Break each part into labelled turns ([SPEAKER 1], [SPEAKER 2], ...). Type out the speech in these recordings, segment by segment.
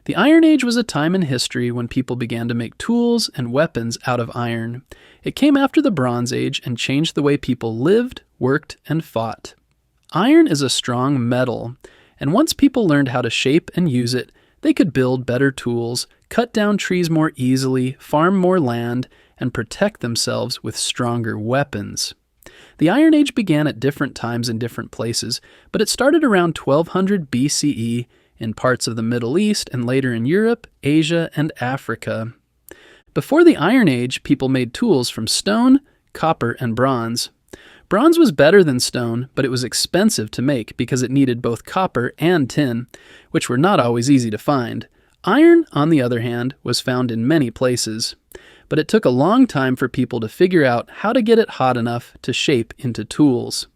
[SPEAKER 1] The Iron Age was a time in history when people began to make tools and weapons out of iron. It came after the Bronze Age and changed the way people lived, worked, and fought. Iron is a strong metal, and once people learned how to shape and use it, they could build better tools, cut down trees more easily, farm more land, and protect themselves with stronger weapons. The Iron Age began at different times in different places, but it started around 1200 BCE in parts of the Middle East and later in Europe, Asia, and Africa. Before the Iron Age, people made tools from stone, copper, and bronze. Bronze was better than stone, but it was expensive to make because it needed both copper and tin, which were not always easy to find. Iron, on the other hand, was found in many places, but it took a long time for people to figure out how to get it hot enough to shape into tools.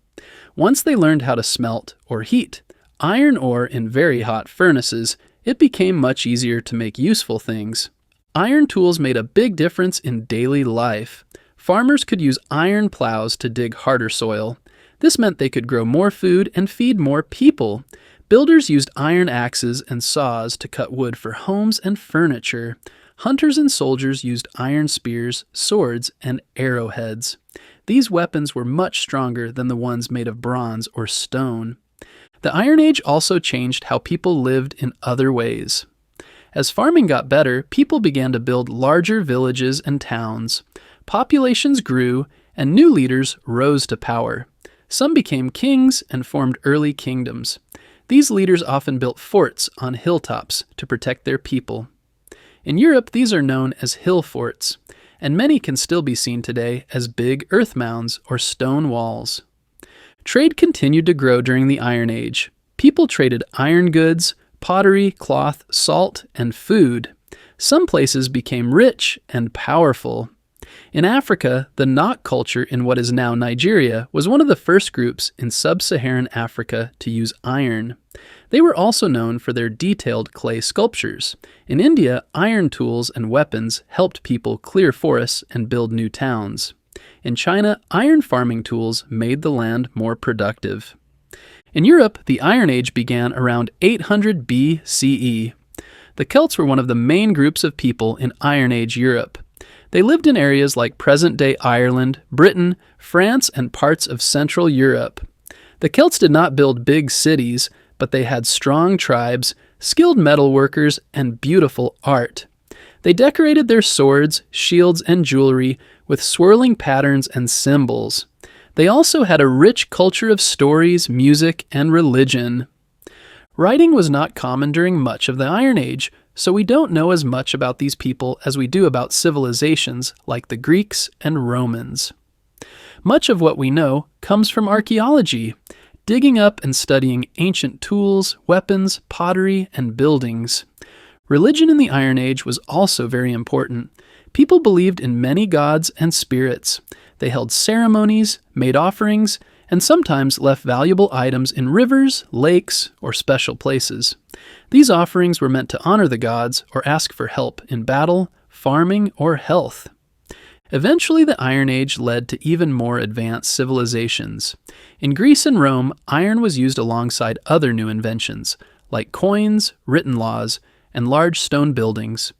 [SPEAKER 1] Once they learned how to smelt or heat iron ore in very hot furnaces, it became much easier to make useful things. Iron tools made a big difference in daily life. Farmers could use iron plows to dig harder soil. This meant they could grow more food and feed more people. Builders used iron axes and saws to cut wood for homes and furniture. Hunters and soldiers used iron spears, swords, and arrowheads. These weapons were much stronger than the ones made of bronze or stone. The Iron Age also changed how people lived in other ways. As farming got better, people began to build larger villages and towns. Populations grew, and new leaders rose to power. Some became kings and formed early kingdoms. These leaders often built forts on hilltops to protect their people. In Europe, these are known as hill forts, and many can still be seen today as big earth mounds or stone walls. Trade continued to grow during the Iron Age. People traded iron goods, pottery, cloth, salt, and food. Some places became rich and powerful. In Africa, the Nok culture in what is now Nigeria was one of the first groups in sub-Saharan Africa to use iron. They were also known for their detailed clay sculptures. In India, iron tools and weapons helped people clear forests and build new towns. In China, iron farming tools made the land more productive. In Europe, the Iron Age began around 800 BCE. The Celts were one of the main groups of people in Iron Age Europe. They lived in areas like present-day Ireland, Britain, France, and parts of Central Europe. The Celts did not build big cities, but they had strong tribes, skilled metal workers, and beautiful art. They decorated their swords, shields, and jewelry with swirling patterns and symbols. They also had a rich culture of stories, music, and religion. Writing was not common during much of the Iron Age, so we don't know as much about these people as we do about civilizations like the Greeks and Romans. Much of what we know comes from archaeology, digging up and studying ancient tools, weapons, pottery, and buildings. Religion in the Iron Age was also very important. People believed in many gods and spirits. They held ceremonies, made offerings, and sometimes left valuable items in rivers, lakes, or special places. These offerings were meant to honor the gods or ask for help in battle, farming, or health. Eventually, the Iron Age led to even more advanced civilizations. In Greece and Rome, iron was used alongside other new inventions, like coins, written laws, and large stone buildings.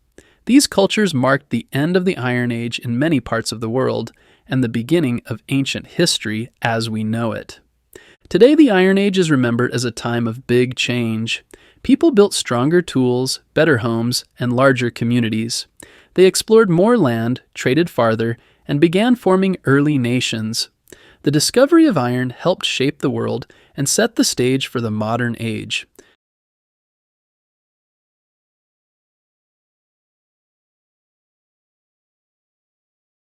[SPEAKER 1] These cultures marked the end of the Iron Age in many parts of the world and the beginning of ancient history as we know it. Today, the Iron Age is remembered as a time of big change. People built stronger tools, better homes, and larger communities. They explored more land, traded farther, and began forming early nations. The discovery of iron helped shape the world and set the stage for the modern age.